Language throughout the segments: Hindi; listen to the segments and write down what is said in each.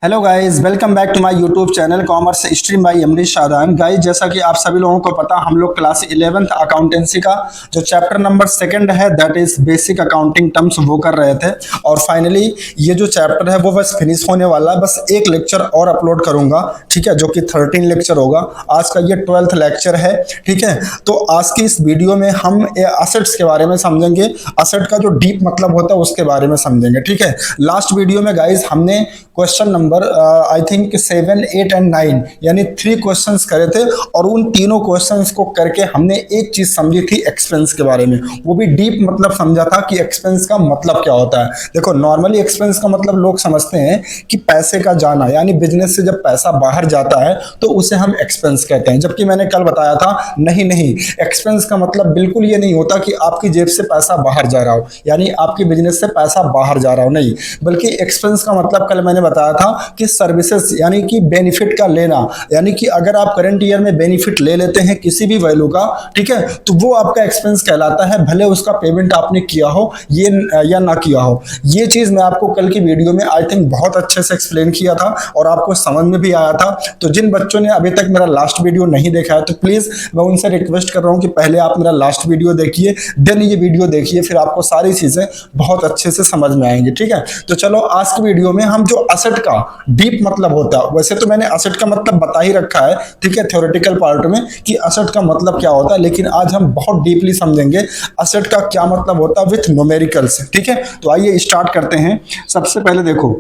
Hello guys, welcome back to my YouTube channel commerce stream by Amrish Shadan. Guys, जैसा कि आप सभी लोगों को पता, हम लोग क्लास 11th अकाउंटेंसी का जो चैप्टर नंबर 2 है that is basic accounting terms वो कर रहे थे। और फाइनली ये जो चैप्टर है वो बस फिनिश होने वाला है। बस एक लेक्चर और अपलोड करूंगा, ठीक है, जो कि 13 लेक्चर होगा। आज का ये 12th लेक्चर है, ठीक है। तो आज की इस वीडियो में हम असेट्स के बारे में समझेंगे, असेट का जो डीप मतलब होता है उसके बारे में समझेंगे, ठीक है। लास्ट वीडियो में गाइस हमने question number I think 7, 8 and 9 यानी 3 क्वेश्चंस करे थे, और उन तीनों क्वेश्चंस को करके हमने एक चीज समझी थी एक्सपेंस के बारे में। वो भी डीप मतलब समझा था कि एक्सपेंस का मतलब क्या होता है। देखो, नॉर्मली एक्सपेंस का मतलब लोग समझते हैं कि पैसे का जाना, यानी बिजनेस से जब पैसा बाहर जाता है तो उसे हम एक्सपेंस कहते हैं। जबकि मैंने कल बताया था नहीं, एक्सपेंस का मतलब बिल्कुल ये नहीं होता कि आपकी जेब से पैसा बाहर जा रहा हो, यानी आपकी बिजनेस से पैसा बाहर जा रहा हो, नहीं। बल्कि एक्सपेंस का मतलब कल मैंने बताया था कि सर्विसेज यानी कि बेनिफिट का लेना, यानी कि अगर आप करंट ईयर में बेनिफिट ले लेते हैं किसी भी वैल्यू का, ठीक है, तो वो आपका एक्सपेंस कहलाता है, भले उसका पेमेंट आपने किया हो ये या ना किया हो। ये चीज मैं आपको कल की वीडियो में आई थिंक बहुत अच्छे से एक्सप्लेन किया था और आपको समझ में भी आया था। तो जिन बच्चों ने अभी तक मेरा लास्ट वीडियो नहीं देखा है तो प्लीज मैं उनसे रिक्वेस्ट कर रहा हूं कि पहले आप मेरा लास्ट वीडियो देखिए, देन ये वीडियो देखिए, फिर आपको सारी चीजें बहुत अच्छे से समझ में आएंगी, ठीक है। तो चलो, आज की वीडियो में हम जो असेट का डीप मतलब होता है, वैसे तो मैंने असेट का मतलब बता ही रखा है, ठीक है, थ्योरेटिकल पार्ट में कि असेट का मतलब क्या होता है, लेकिन आज हम बहुत डीपली समझेंगे असेट का क्या मतलब होता है विथ न्यूमेरिकल्स, ठीक है। तो आइए स्टार्ट करते हैं। सबसे पहले देखो,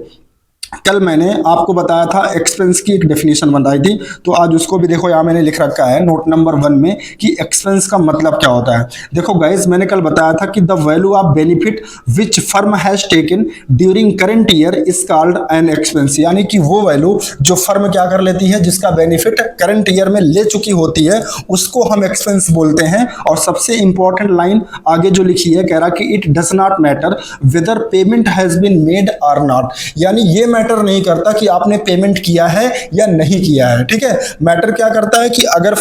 कल मैंने आपको बताया था एक्सपेंस की एक डेफिनेशन बताई थी, तो आज उसको भी देखो, यहाँ मैंने लिख रखा है नोट नंबर 1 में कि एक्सपेंस का मतलब क्या होता है। देखो गाइस, मैंने कल बताया था कि the value of benefit which firm has taken during current year is called an expense, यानी कि वो वैल्यू जो फर्म क्या कर लेती है, जिसका बेनिफिट करंट ईयर में ले चुकी होती है, उसको हम एक्सपेंस बोलते हैं। और सबसे इंपॉर्टेंट लाइन आगे जो लिखी है, कह रहा कि it does not matter whether payment has been made और नॉट, यानी ये मैटर नहीं करता कि आपने पेमेंट किया है या नहीं किया है, ठीक है। मैटर क्या करता है कि अगर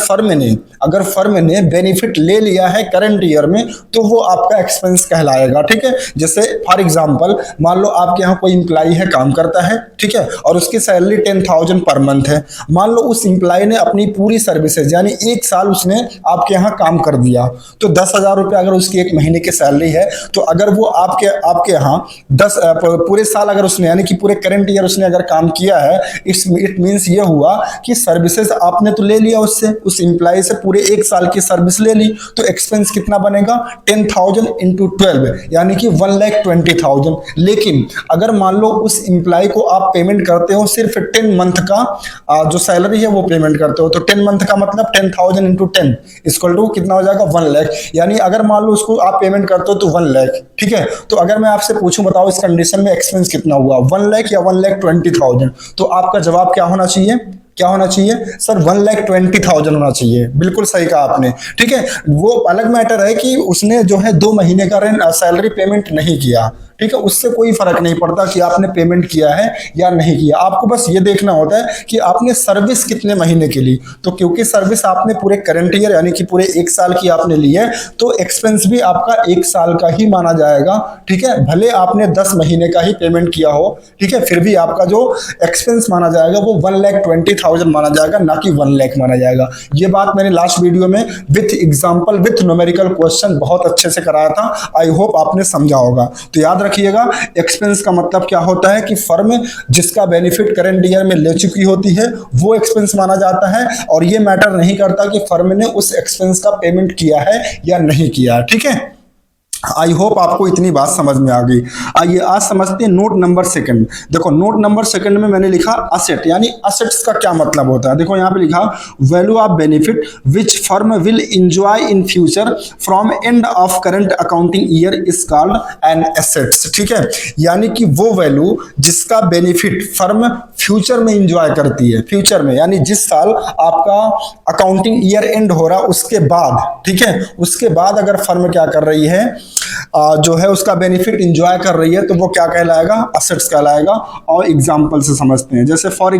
फर्म ने बेनिफिट ले लिया है करंट ईयर में तो वो आपका एक्सपेंस कहलाएगा, ठीक है। जैसे फॉर एग्जांपल, मान लो आपके यहाँ कोई इंप्लाई है, काम करता है, ठीक है, और उसकी सैलरी 10,000 पर मंथ है। मान लो उस इंप्लाई ने अपनी पूरी सर्विसेज यानी 1 साल उसने आपके यहाँ काम कर दिया, तो 10,000 रुपये अगर उसकी 1 महीने की सैलरी है, तो अगर वो आपके यहाँ 10 पूरे साल अगर उसने यानी कि पूरे करंट ईयर उसने अगर काम किया है, इट मींस ये हुआ कि सर्विसेज आपने तो ले लिया उससे, उस इंप्लाई से पूरे 1 साल की सर्विस ले ली, तो एक्सपेंस कितना बनेगा 10,000 इंटू 12 यानी कि 1,20,000। लेकिन अगर मान लो उस इंप्लाई को आप पेमेंट करते हो सिर्फ 10 मंथ का जो सैलरी है वो पेमेंट करते हो, तो 10 मंथ का मतलब 10,000 इंटू 10 इक्वल टू कितना हो जाएगा 1 लाख, यानी अगर मान लो उसको आप पेमेंट करते हो तो 1 लाख, ठीक है। तो अगर मैं आपसे पूछूं, बताओ इस कंडीशन में एक्सपेंस कितना हुआ, 1 लाख या 1,20,000, तो आपका जवाब क्या होना चाहिए, क्या होना चाहिए सर, 1,20,000 होना चाहिए। बिल्कुल सही कहा आपने, ठीक है। वो अलग मैटर है कि उसने जो है 2 महीने का सैलरी पेमेंट नहीं किया, ठीक है, उससे कोई फर्क नहीं पड़ता कि आपने पेमेंट किया है या नहीं किया। आपको बस ये देखना होता है कि आपने सर्विस कितने महीने की ली। तो क्योंकि सर्विस आपने पूरे करंट ईयर यानी कि पूरे 1 साल की आपने ली है, तो एक्सपेंस भी आपका 1 साल का ही माना जाएगा, ठीक है। भले आपने 10 महीने का ही पेमेंट किया हो, ठीक है, फिर भी आपका जो एक्सपेंस माना जाएगा वो 1,20,000 माना जाएगा, ना कि 1 लाख माना जाएगा। ये बात मैंने लास्ट वीडियो में with example with numerical question बहुत अच्छे से कराया था। आई होप आपने समझा होगा। तो याद रखिएगा, एक्सपेंस का मतलब क्या होता है कि फर्म जिसका बेनिफिट करंट ईयर में ले चुकी होती है वो एक्सपेंस माना जाता है, और ये मैटर नहीं करता कि फर्म ने उस एक्सपेंस का पेमेंट किया है या नहीं किया, ठीक है। आई होप आपको इतनी बात समझ में आ गई। आइए आज समझते हैं नोट नंबर 2। देखो, नोट नंबर 2 में मैंने लिखा असेट, यानी असेट्स का क्या मतलब होता है। देखो यहाँ पे लिखा value of benefit which firm will enjoy in future from end of current accounting year is called an assets, ठीक है। यानी कि वो वैल्यू जिसका बेनिफिट फर्म फ्यूचर में एंजॉय करती है, फ्यूचर में यानी जिस साल आपका अकाउंटिंग ईयर एंड हो रहा उसके बाद, ठीक है, उसके बाद अगर फर्म क्या कर रही है, जो है उसका बेनिफिट एंजॉय कर रही है, तो वो क्या कहलाएगा, असेट्स कहलाएगा। और एग्जांपल से समझते हैं, जैसे फॉर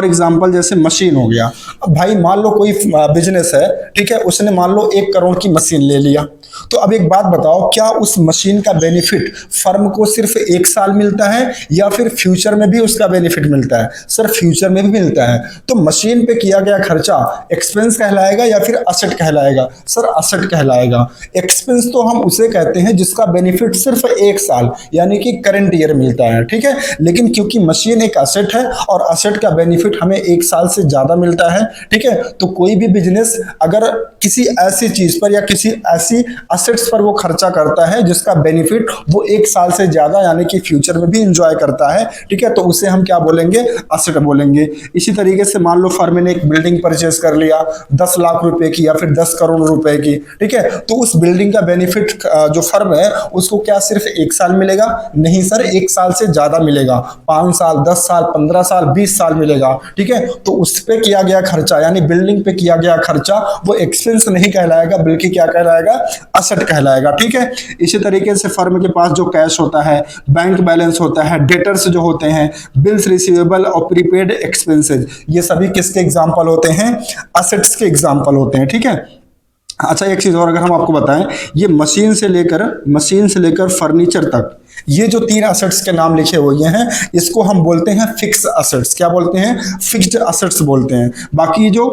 एग्जांपल जैसे मशीन हो गया। अब भाई मान लो कोई बिजनेस है, ठीक है, उसने मान लो 1 करोड़ की मशीन ले लिया, तो अब एक बात बताओ, क्या उस मशीन का बेनिफिट फर्म को सिर्फ 1 साल मिलता है या फिर फ्यूचर में भी उसका बेनिफिट मिलता है? सर फ्यूचर में भी मिलता है। तो मशीन पे किया गया खर्चा एक्सपेंस कहलाएगा या फिर असेट कहलाएगा? सर असेट कहलाएगा। एक्सपेंस तो हम उसे कहते हैं जिसका बेनिफिट सिर्फ 1 साल यानी कि करंट ईयर मिलता है, ठीक है। लेकिन क्योंकि मशीन एक असेट है और असेट का बेनिफिट हमें 1 साल से ज्यादा मिलता है, ठीक है। तो कोई भी बिजनेस अगर किसी ऐसी चीज पर या किसी ऐसी असेट्स पर वो खर्चा करता है जिसका बेनिफिट वो 1 साल से ज्यादा यानी कि फ्यूचर में भी इंजॉय करता है, ठीक है, तो उसे हम क्या बोलेंगे? असेट बोलेंगे। इसी तरीके से मान लो फर्म ने एक बिल्डिंग परचेस कर लिया 10 लाख रुपए की या फिर 10 करोड़ रुपए की, ठीक है, तो उस बिल्डिंग का बेनिफिट जो फर्म है उसको क्या सिर्फ 1 साल मिलेगा? नहीं सर, 1 साल से ज्यादा मिलेगा, 5 साल, 10 साल, 15 साल, 20 साल मिलेगा, ठीक है। तो उस पे किया गया खर्चा यानी बिल्डिंग पे किया गया खर्चा वो एक्सपेंस नहीं कहलाएगा बल्कि क्या कहलाएगा? असेट कहलाएगा, ठीक है। इसी तरीके से फर्म के पास जो कैश होता है, बैंक बैलेंस होता है, डेटर्स जो होते हैं, बिल्स रिसीवेबल और प्रीपेड एक्सपेंसेस, ये सभी किसके एग्जांपल होते हैं? असेट्स के एग्जांपल होते हैं, ठीक है। अच्छा एक चीज और अगर हम आपको बताएं, ये मशीन से लेकर फर्नीचर तक ये जो 3 असेट्स के नाम लिखे हुए हैं इसको हम बोलते हैं फिक्स असेट्स। क्या बोलते हैं? फिक्स्ड असेट्स बोलते हैं। बाकी जो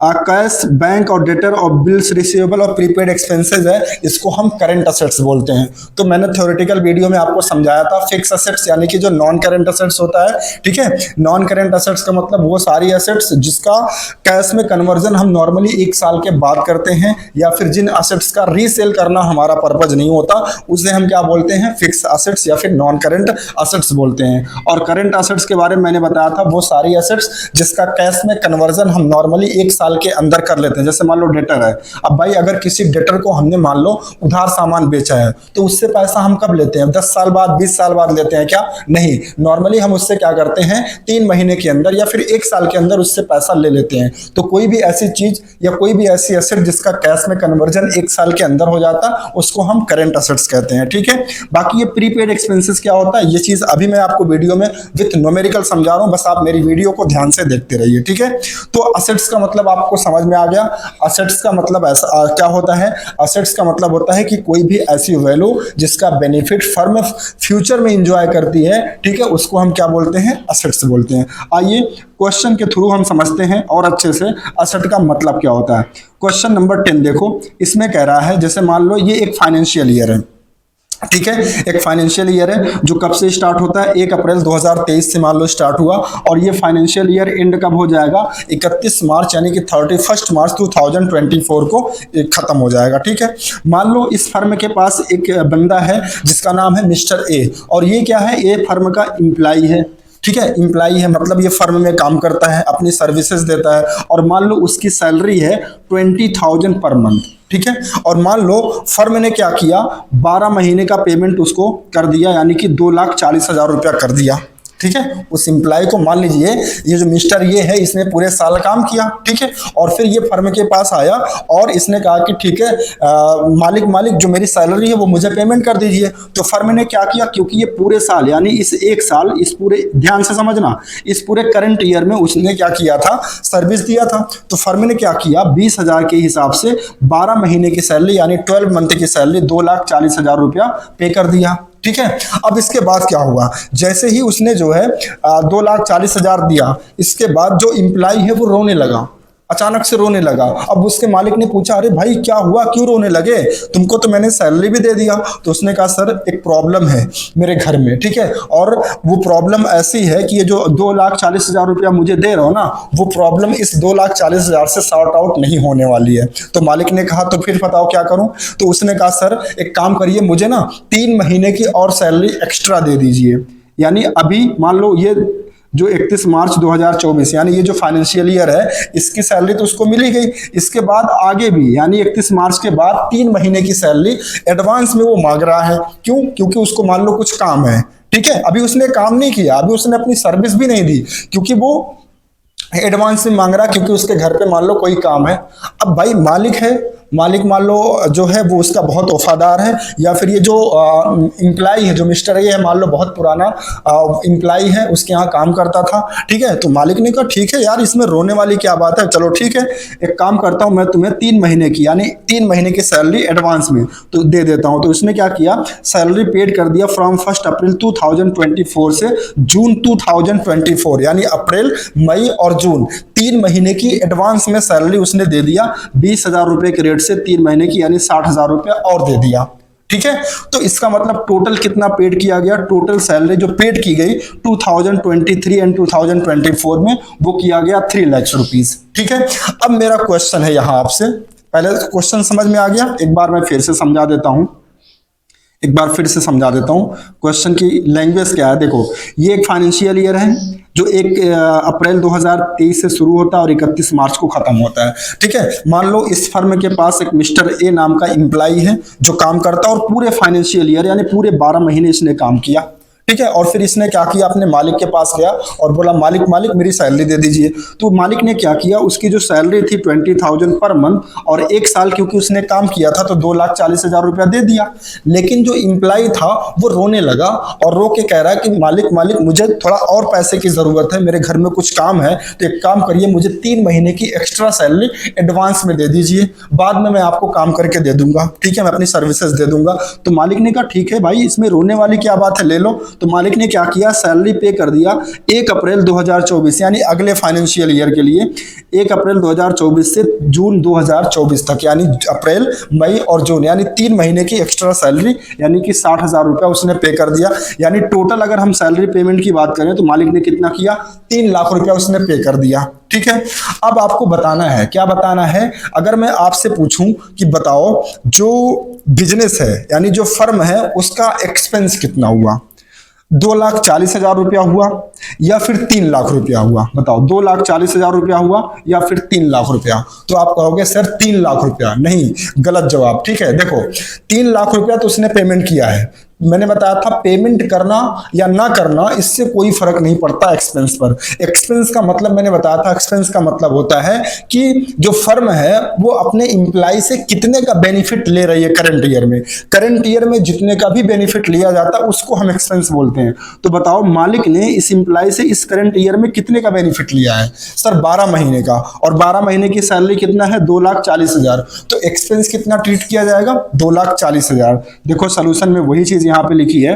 कैश, बैंक और डेटर और बिल्स रिसीवेबल और प्रीपेड एक्सपेंसेस है इसको हम करंट असेट्स बोलते हैं। तो मैंने थ्योरेटिकल वीडियो में आपको समझाया था फिक्स असेट्स यानी कि जो नॉन करंट असेट्स होता है, ठीक है। नॉन करंट असेट्स का मतलब वो सारी असेट्स जिसका कैश में कन्वर्जन हम नॉर्मली 1 साल के बाद करते हैं या फिर जिन असेट्स का रीसेल करना हमारा पर्पज नहीं होता उसे हम क्या बोलते हैं? फिक्स असेट्स या फिर नॉन करंट असेट्स बोलते हैं। और करंट असेट्स के बारे में मैंने बताया था वो सारी असेट्स जिसका कैश में कन्वर्जन हम नॉर्मली 1 साल के अंदर कर लेते हैं। जैसे मान लो डेटर है, अब भाई अगर किसी डेटर को हमने मान लो उधार सामान बेचा है तो उससे पैसा हम कब लेते हैं? 10 साल बाद, 20 साल बाद लेते हैं क्या? नहीं, नॉर्मली हम उससे क्या करते हैं? 3 महीने के अंदर या फिर 1 साल के अंदर उससे पैसा ले लेते हैं। तो कोई भी ऐसी चीज या कोई भी ऐसी एसेट जिसका कैश में कन्वर्जन 1 साल के अंदर हो जाता उसको हम करंट असेट्स कहते हैं, ठीक है। बाकी ये प्रीपेड एक्सपेंसेस क्या होता है ये चीज अभी मैं आपको वीडियो में विथ न्यूमेरिकल समझा रहा हूं, बस आप मेरी वीडियो को ध्यान से देखते रहिए, ठीक है। तो असेट्स का मतलब आपको समझ में आ गया। असेट्स का मतलब ऐसा क्या होता है? असेट्स का मतलब होता है कि कोई भी ऐसी वैल्यू जिसका बेनिफिट फर्म फ्यूचर में एंजॉय करती है, ठीक है, उसको हम क्या बोलते हैं? असेट्स बोलते हैं। आइए क्वेश्चन के थ्रू हम समझते हैं और अच्छे से असेट का मतलब क्या होता है। क्वेश्चन नंबर 10 देखो, इसमें कह रहा है जैसे मान लो ये एक फाइनेंशियल ईयर है, ठीक है, एक फाइनेंशियल ईयर है जो कब से स्टार्ट होता है? 1 अप्रैल 2023 से मान लो स्टार्ट हुआ और ये फाइनेंशियल ईयर एंड कब हो जाएगा? 31 मार्च यानी कि 31 मार्च 2024 को खत्म हो जाएगा, ठीक है। मान लो इस फर्म के पास एक बंदा है जिसका नाम है मिस्टर ए और ये क्या है? ए फर्म का एम्प्लॉई है, ठीक है, एम्प्लॉई है मतलब ये फर्म में काम करता है, अपनी सर्विसेज देता है और मान लो उसकी सैलरी है 20,000 पर मंथ, ठीक है। और मान लो फर्म ने क्या किया? 12 महीने का पेमेंट उसको कर दिया यानी कि 2,40,000 रुपया कर दिया, ठीक है। उस एम्प्लॉय को मान लीजिए ये जो मिस्टर ये है इसने पूरे साल काम किया, ठीक है, और फिर ये फर्म के पास आया और इसने कहा कि ठीक है मालिक जो मेरी सैलरी है वो मुझे पेमेंट कर दीजिए। तो फर्म ने क्या किया? क्योंकि ये पूरे साल यानी इस 1 साल इस पूरे, ध्यान से समझना, इस पूरे करंट ईयर में उसने क्या किया था? सर्विस दिया था। तो फर्म ने क्या किया? 20,000 के हिसाब से 12 महीने की सैलरी यानी 12 मंथ की सैलरी 2,40,000 रुपया पे कर दिया, ठीक है। अब इसके बाद क्या हुआ? जैसे ही उसने जो है 2,40,000 दिया, इसके बाद जो एम्प्लॉय है वो रोने लगा, अचानक से रोने लगा। अब उसके मालिक ने पूछा अरे भाई क्या हुआ, क्यों रोने लगे? तुमको तो मैंने सैलरी भी दे दिया। तो उसने कहा सर एक प्रॉब्लम है मेरे घर में, ठीक है, और वो प्रॉब्लम ऐसी है कि ये जो 2,40,000 रुपया मुझे दे रहा हो ना वो प्रॉब्लम इस 2,40,000 से सॉर्ट आउट नहीं होने वाली है। तो मालिक ने कहा तो फिर बताओ क्या करूं? तो उसने कहा सर एक काम करिए, मुझे ना 3 महीने की और सैलरी एक्स्ट्रा दे दीजिए। यानी अभी मान लो ये जो 31 मार्च 2024 यानी ये जो फाइनेंशियल ईयर है इसकी सैलरी तो उसको मिल ही गई, इसके बाद आगे भी यानी 31 मार्च के बाद 3 महीने की सैलरी एडवांस में वो मांग रहा है। क्यों? क्योंकि उसको मान लो कुछ काम है, ठीक है, अभी उसने काम नहीं किया, अभी उसने अपनी सर्विस भी नहीं दी क्योंकि वो एडवांस में मांग रहा क्योंकि उसके घर पे मान लो कोई काम है। अब भाई मालिक है, मालिक मान लो जो है वो उसका बहुत वफादार है, या फिर ये जो एम्प्लॉय है, जो मिस्टर ये है, मान लो बहुत पुराना एम्प्लॉय है, उसके यहाँ काम करता था, ठीक है। तो मालिक ने कहा ठीक है यार, इसमें रोने वाली क्या बात है, चलो ठीक है, एक काम करता हूँ, मैं तुम्हें 3 महीने की यानी 3 महीने की सैलरी एडवांस में तो दे देता हूँ। तो उसने क्या किया, सैलरी पेड कर दिया फ्रॉम 1 अप्रैल 2024 से जून 2024, यानी अप्रैल, मई और जून 3 महीने की एडवांस में सैलरी उसने दे दिया 20,000 रुपए के रेट से, 3 महीने की यानी 60,000 रुपए और दे दिया, ठीक है। तो इसका मतलब टोटल कितना पेड किया गया, टोटल सैलरी जो पेड की गई 2023 एंड 2024 में वो किया गया 3 लाख रुपीस, ठीक है। अब मेरा क्वेश्चन है यहां आपसे, पहले क्वेश्चन समझ में आ गया, एक बार मैं फिर से समझा देता हूं, क्वेश्चन की लैंग्वेज क्या है। देखो, ये एक फाइनेंशियल ईयर है जो 1 अप्रैल 2023 से शुरू होता है और 31 मार्च को खत्म होता है, ठीक है। मान लो इस फर्म के पास एक मिस्टर ए नाम का एम्प्लॉय है जो काम करता है और पूरे फाइनेंशियल ईयर यानी पूरे 12 महीने इसने काम किया, ठीक है। और फिर इसने क्या किया, अपने मालिक के पास गया और बोला मालिक मेरी सैलरी दे दीजिए। तो मालिक ने क्या किया, उसकी जो सैलरी थी 20,000 पर मंथ, और 1 साल क्योंकि उसने काम किया था तो 2,40,000 रुपया दे दिया। लेकिन जो एम्प्लॉय था वो रोने लगा और रो के कह रहा है कि मालिक मुझे थोड़ा और पैसे की जरूरत है, मेरे घर में कुछ काम है, तो एक काम करिए, मुझे 3 महीने की एक्स्ट्रा सैलरी एडवांस में दे दीजिए, बाद में मैं आपको काम करके दे दूंगा, ठीक है, मैं अपनी सर्विसेज दे दूंगा। तो मालिक ने कहा ठीक है भाई, इसमें रोने वाली क्या बात है, ले लो। तो मालिक ने क्या किया, सैलरी पे कर दिया 1 अप्रैल 2024 यानी अगले फाइनेंशियल ईयर के लिए, 1 अप्रैल 2024 से जून 2024 तक, यानी अप्रैल, मई और जून, यानी 3 महीने की एक्स्ट्रा सैलरी यानी कि 60,000 रुपया उसने पे कर दिया। यानी टोटल अगर हम सैलरी पेमेंट की बात करें तो मालिक ने कितना किया, 3 लाख रुपया उसने पे कर दिया, ठीक है। अब आपको बताना है, क्या बताना है, अगर मैं आपसे पूछूं कि बताओ जो बिजनेस है यानी जो फर्म है उसका एक्सपेंस कितना हुआ, 2,40,000 रुपया हुआ या फिर 3 लाख रुपया हुआ, बताओ 2,40,000 रुपया हुआ या फिर 3 लाख रुपया। तो आप कहोगे सर 3 लाख रुपया, नहीं, गलत जवाब, ठीक है। देखो 3 लाख रुपया तो उसने पेमेंट किया है, मैंने बताया था पेमेंट करना या ना करना इससे कोई फर्क नहीं पड़ता एक्सपेंस पर। एक्सपेंस का मतलब मैंने बताया था, एक्सपेंस का मतलब होता है कि जो फर्म है वो अपने एम्प्लॉय से कितने का बेनिफिट ले रही है करंट ईयर में जितने का भी बेनिफिट लिया जाता है उसको हम एक्सपेंस बोलते हैं। तो बताओ मालिक ने इस एम्प्लॉय से इस करंट ईयर में कितने का बेनिफिट लिया है, सर 12 महीने का, और 12 महीने की सैलरी कितना है, 2,40,000। तो एक्सपेंस कितना ट्रीट किया जाएगा, 2,40,000। देखो सोल्यूशन में वही चीज यहां पे लिखी है,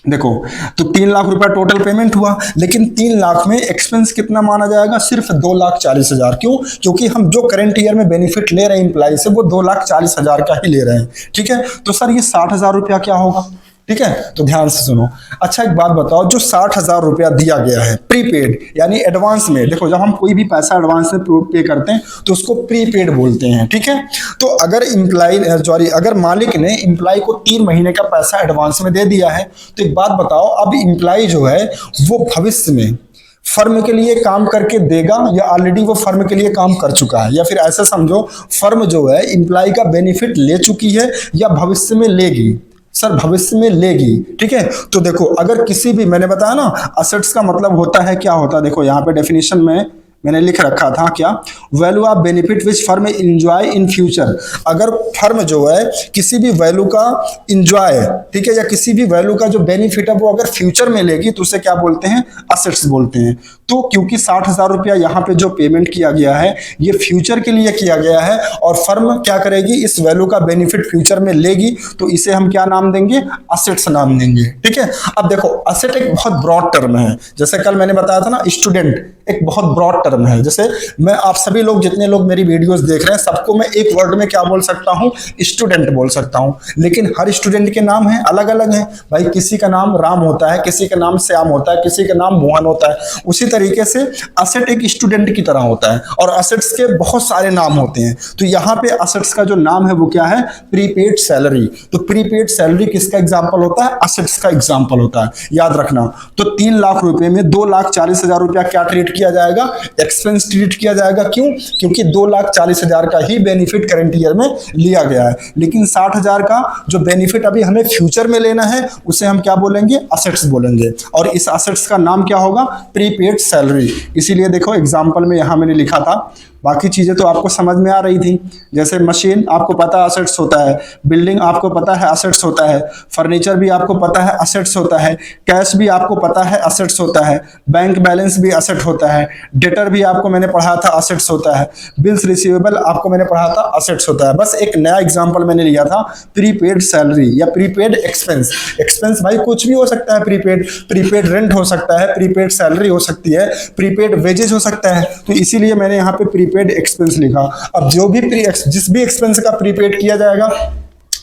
देखो तो 3 लाख रुपया टोटल पेमेंट हुआ, लेकिन 3 लाख में एक्सपेंस कितना माना जाएगा, सिर्फ 2,40,000। क्यों, क्योंकि हम जो करंट ईयर में बेनिफिट ले रहे हैं एम्प्लॉय से वो 2,40,000 का ही ले रहे हैं, ठीक है। तो सर ये 60,000 रुपया क्या होगा, ठीक है। तो ध्यान से सुनो। अच्छा एक बात बताओ, जो 60,000 रुपया दिया गया है प्रीपेड यानी एडवांस में, देखो जब हम कोई भी पैसा एडवांस में पे करते हैं तो उसको प्रीपेड बोलते हैं, ठीक है। तो अगर मालिक ने एम्प्लॉय को 3 महीने का पैसा एडवांस में दे दिया है, तो एक बात बताओ, अब एम्प्लॉय जो है वो भविष्य में फर्म के लिए काम करके देगा या ऑलरेडी वो फर्म के लिए काम कर चुका है, या फिर ऐसा समझो फर्म जो है एम्प्लॉय का बेनिफिट ले चुकी है या भविष्य में लेगी, सर भविष्य में लेगी, ठीक है। तो देखो अगर किसी भी, मैंने बताया ना असेट्स का मतलब होता है, क्या होता है, देखो यहाँ पे डेफिनेशन में मैंने लिख रखा था, क्या, value of benefit which firm enjoy in future. अगर फर्म जो है किसी भी वैल्यू का एंजॉय, ठीक है, या किसी भी वैल्यू का जो बेनिफिट है वो अगर फ्यूचर में लेगी तो उसे क्या बोलते हैं, असेट्स बोलते हैं। तो क्योंकि 60,000 रुपया यहाँ पे जो पेमेंट किया गया है ये फ्यूचर के लिए किया गया है और फर्म क्या करेगी, इस वैल्यू का बेनिफिट फ्यूचर में लेगी, तो इसे हम क्या नाम देंगे, असेट्स नाम देंगे, ठीक है। अब देखो असेट एक बहुत ब्रॉड टर्म है, जैसे कल मैंने बताया था ना स्टूडेंट एक बहुत ब्रॉड टर्म है। जैसे मैं आप सभी लोग जितने लोग मेरी वीडियोस देख रहे हैं सबको मैं एक वर्ड में क्या बोल सकता हूं, स्टूडेंट बोल सकता हूं, लेकिन हर स्टूडेंट के नाम हैं अलग अलग हैं भाई, किसी का नाम राम होता है, किसी का नाम श्याम होता है, किसी का नाम मोहन होता है। उसी तरीके से असेट एक स्टूडेंट की तरह होता है और असेट्स के बहुत सारे नाम होते हैं। तो यहाँ पे असेट्स का जो नाम है वो क्या है, प्रीपेड सैलरी। तो प्रीपेड सैलरी किसका एग्जाम्पल होता है, असेट्स का एग्जाम्पल होता है, याद रखना। तो 3 लाख रुपए में 2,40,000 रुपया क्या ट्रीट किया जाएगा, एक्सपेंस ट्रीट किया जाएगा। क्यों, क्योंकि 2,40,000 का ही बेनिफिट करंट ईयर में लिया गया है, लेकिन 60,000 का जो बेनिफिट अभी हमें फ्यूचर में लेना है उसे हम क्या बोलेंगे, असेट्स बोलेंगे, और इस असेट्स का नाम क्या होगा, प्रीपेड सैलरी। इसीलिए देखो एग्जांपल में यहां मैंने लिखा था बाकी चीजें तो आपको समझ में आ रही थी, जैसे मशीन आपको पता है असेट्स होता है, बिल्डिंग आपको पता है असेट्स होता है, फर्नीचर भी आपको पता है असेट्स होता है, कैश भी आपको पता है असेट्स होता है, बैंक बैलेंस भी असेट होता है, डेटर भी आपको मैंने पढ़ा था असेट्स होता है, बिल्स रिसीवेबल आपको मैंने पढ़ा था असेट्स होता है। बस एक नया एग्जांपल मैंने लिया था प्रीपेड सैलरी या प्रीपेड एक्सपेंस। एक्सपेंस भाई कुछ भी हो सकता है, प्रीपेड प्रीपेड रेंट हो सकता है, प्रीपेड सैलरी हो सकती है, प्रीपेड वेजेस हो सकता है, तो इसीलिए मैंने यहाँ पे प्रीपेड एक्सपेंस लिखा। अब जो भी जिस भी एक्सपेंस का प्रीपेड किया जाएगा,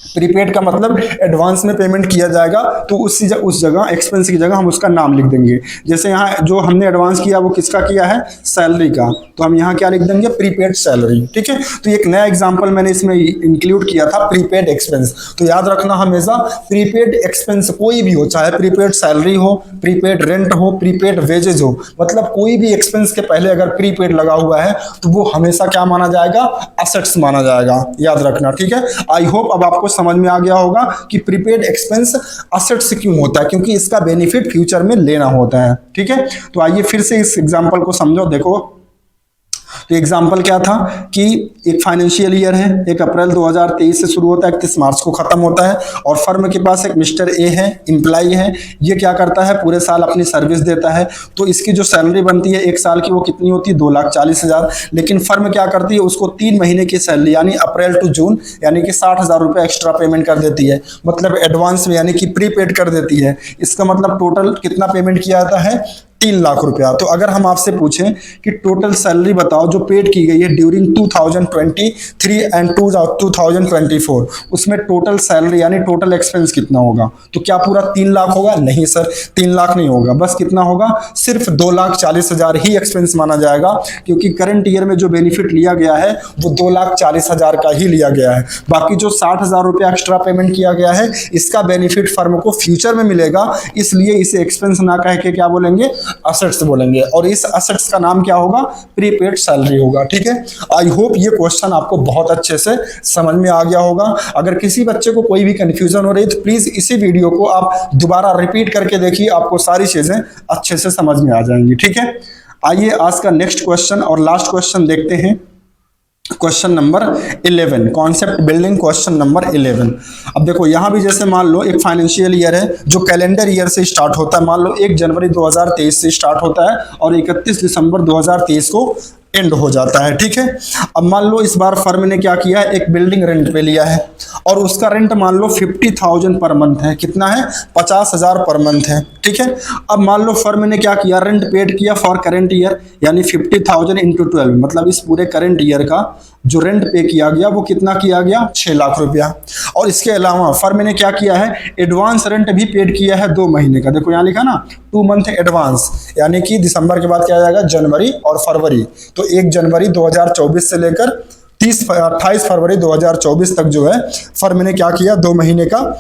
प्रीपेड का मतलब एडवांस में पेमेंट किया जाएगा, तो उस जगह एक्सपेंस की जगह हम उसका नाम लिख देंगे। जैसे यहाँ जो हमने एडवांस किया वो किसका किया है, सैलरी का, तो हम यहाँ क्या लिख देंगे, प्रीपेड सैलरी। ठीक है, तो एक नया एग्जांपल मैंने इसमें इंक्लूड किया था, प्रीपेड एक्सपेंस। तो याद रखना हमेशा प्रीपेड एक्सपेंस कोई भी हो, चाहे प्रीपेड सैलरी हो, प्रीपेड रेंट हो, प्रीपेड वेजेज हो, मतलब कोई भी एक्सपेंस के पहले अगर प्रीपेड लगा हुआ है तो वो हमेशा क्या माना जाएगा, असेट्स माना जाएगा। याद रखना, ठीक है। आई होप अब आपको समझ में आ गया होगा कि प्रीपेड एक्सपेंस असेट्स क्यों होता है, क्योंकि इसका बेनिफिट फ्यूचर में लेना होता है। ठीक है, तो आइए फिर से इस एग्जांपल को समझो। देखो, तो एग्जाम्पल क्या था कि एक फाइनेंशियल ईयर है, 1 अप्रैल 2023 से शुरू होता है, 31 मार्च को खत्म होता है, और फर्म के पास एक मिस्टर ए है, एम्प्लॉय है। ये क्या करता है, पूरे साल अपनी सर्विस देता है, तो इसकी जो सैलरी बनती है 1 साल की वो कितनी होती है, 2,40,000। लेकिन फर्म क्या करती है, उसको 3 महीने की सैलरी यानी अप्रैल टू जून यानी कि 60,000 रुपये एक्स्ट्रा पेमेंट कर देती है, मतलब एडवांस में यानी कि प्रीपेड कर देती है। इसका मतलब टोटल कितना पेमेंट किया जाता है, 3 लाख रुपया। तो अगर हम आपसे पूछें कि टोटल सैलरी बताओ जो पेड की गई है ड्यूरिंग 2023 एंड 2024, उसमें टोटल सैलरी यानी टोटल एक्सपेंस कितना होगा, तो क्या पूरा 3 लाख होगा? नहीं सर, 3 लाख नहीं होगा, बस कितना होगा, सिर्फ 2,40,000 ही एक्सपेंस माना जाएगा, क्योंकि करंट ईयर में जो बेनिफिट लिया गया है वो 2,40,000 का ही लिया गया है। बाकी जो 60,000 रुपया एक्स्ट्रा पेमेंट किया गया है, इसका बेनिफिट फर्म को फ्यूचर में मिलेगा, इसलिए इसे एक्सपेंस ना कह के क्या बोलेंगे, असेट्स बोलेंगे, और इस असेट्स का नाम क्या होगा, प्रीपेड सैलरी होगा। ठीक है, आई होप ये क्वेश्चन आपको बहुत अच्छे से समझ में आ गया होगा। अगर किसी बच्चे को कोई भी कंफ्यूजन हो रही तो प्लीज इसी वीडियो को आप दोबारा रिपीट करके देखिए, आपको सारी चीजें अच्छे से समझ में आ जाएंगी। ठीक है, आइए आज का नेक्स्ट क्वेश्चन और लास्ट क्वेश्चन देखते हैं। Question number 11, concept building, question number 11। अब देखो यहां भी जैसे मान लो एक फाइनेंशियल ईयर है जो कैलेंडर ईयर से स्टार्ट होता है, मान लो 1 जनवरी 2023 से स्टार्ट होता है और 31 दिसंबर 2023 को एंड हो जाता है। ठीक है, अब मान लो इस बार फर्म ने क्या किया है, एक बिल्डिंग रेंट पे लिया है और उसका रेंट मान लो 50,000 पर मंथ है। कितना है, 50,000 पर मंथ है। ठीक है, अब मान लो फर्म ने क्या किया, रेंट पेड किया फॉर करंट ईयर, यानी 50,000 इंटू 12, मतलब इस पूरे करंट ईयर का जो रेंट पे किया गया वो कितना किया गया, 6 लाख रुपया। और इसके अलावा फर्म ने क्या किया है, एडवांस रेंट भी पेड किया है 2 महीने का। देखो यहाँ लिखा ना 2 मंथ एडवांस, यानी कि दिसंबर के बाद क्या आ जाएगा, जनवरी और फरवरी। तो 1 जनवरी 2024 से लेकर 28 फरवरी 2024 तक जो है फर्म ने क्या किया, 2 महीने का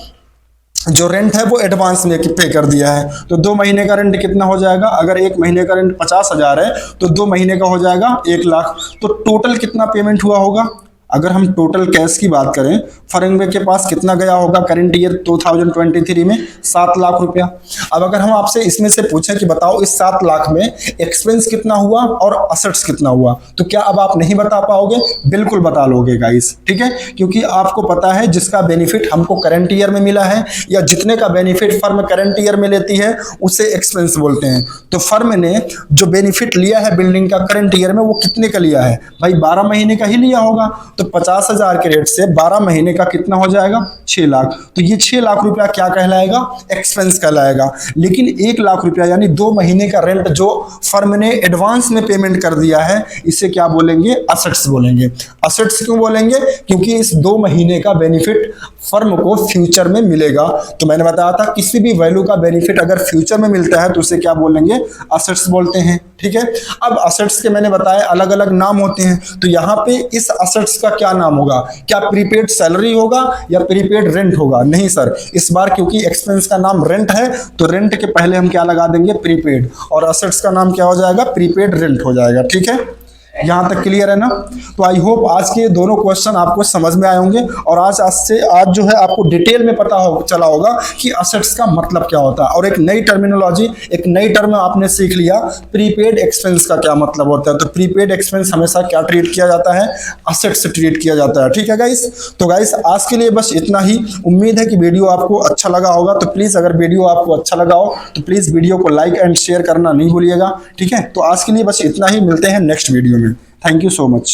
जो रेंट है वो एडवांस में पे कर दिया है। तो 2 महीने का रेंट कितना हो जाएगा, अगर 1 महीने का रेंट 50,000 है तो 2 महीने का हो जाएगा 1 लाख। तो टोटल कितना पेमेंट हुआ होगा, अगर हम टोटल कैश की बात करें, फर्म के पास कितना गया होगा करंट ईयर 2023 में, 7 लाख रुपया। अब अगर हम आपसे इसमें से पूछें कि बताओ इस 7 लाख में एक्सपेंस कितना हुआ और असेट्स कितना हुआ, तो क्या अब आप नहीं बता पाओगे? बिल्कुल बता लोगे गाइस। ठीक है, क्योंकि आपको पता है जिसका बेनिफिट हमको करंट ईयर में मिला है या जितने का बेनिफिट फर्म करंट ईयर में लेती है उसे एक्सपेंस बोलते हैं। तो फर्म ने जो बेनिफिट लिया है बिल्डिंग का करंट ईयर में वो कितने का लिया है भाई, 12 महीने का ही लिया होगा। तो 50,000 के रेट से 12 महीने का कितना हो जाएगा, 6 लाख। तो ये 6 लाख रुपया क्या कहलाएगा, एक्सपेंस कहलाएगा। लेकिन 1 लाख रुपया यानी 2 महीने का रेंट जो फर्म ने एडवांस में पेमेंट कर दिया है, इसे क्या बोलेंगे, असेट्स बोलेंगे। असेट्स क्यों बोलेंगे, क्योंकि इस 2 महीने का बेनिफिट फर्म को फ्यूचर में मिलेगा। तो मैंने बताया था किसी भी वैल्यू का बेनिफिट अगर फ्यूचर में मिलता है तो उसे क्या बोलेंगे, असेट्स बोलते हैं। ठीक है, अब असेट्स के मैंने बताया अलग अलग नाम होते हैं, तो यहाँ पे इस असेट्स का क्या नाम होगा, क्या प्रीपेड सैलरी होगा या प्रीपेड रेंट होगा? नहीं सर, इस बार क्योंकि एक्सपेंस का नाम रेंट है तो रेंट के पहले हम क्या लगा देंगे, प्रीपेड, और असेट्स का नाम क्या हो जाएगा, प्रीपेड रेंट हो जाएगा। ठीक है, यहाँ तक क्लियर है ना। तो आई होप आज के दोनों क्वेश्चन आपको समझ में आए होंगे और आज जो है आपको डिटेल में पता चला होगा कि असेट्स का मतलब क्या होता है, और एक नई टर्मिनोलॉजी, एक नई टर्म आपने सीख लिया, प्रीपेड एक्सपेंस का क्या मतलब होता है। तो प्रीपेड एक्सपेंस हमेशा क्या ट्रीट किया जाता है, असेट से ट्रीट किया जाता है। ठीक है गाइस, तो गाइस आज के लिए बस इतना ही। उम्मीद है कि वीडियो आपको अच्छा लगा होगा। तो प्लीज अगर वीडियो आपको अच्छा लगा हो तो प्लीज वीडियो को लाइक एंड शेयर करना नहीं भूलिएगा। ठीक है, तो आज के लिए बस इतना ही, मिलते हैं नेक्स्ट वीडियो में। Thank you so much.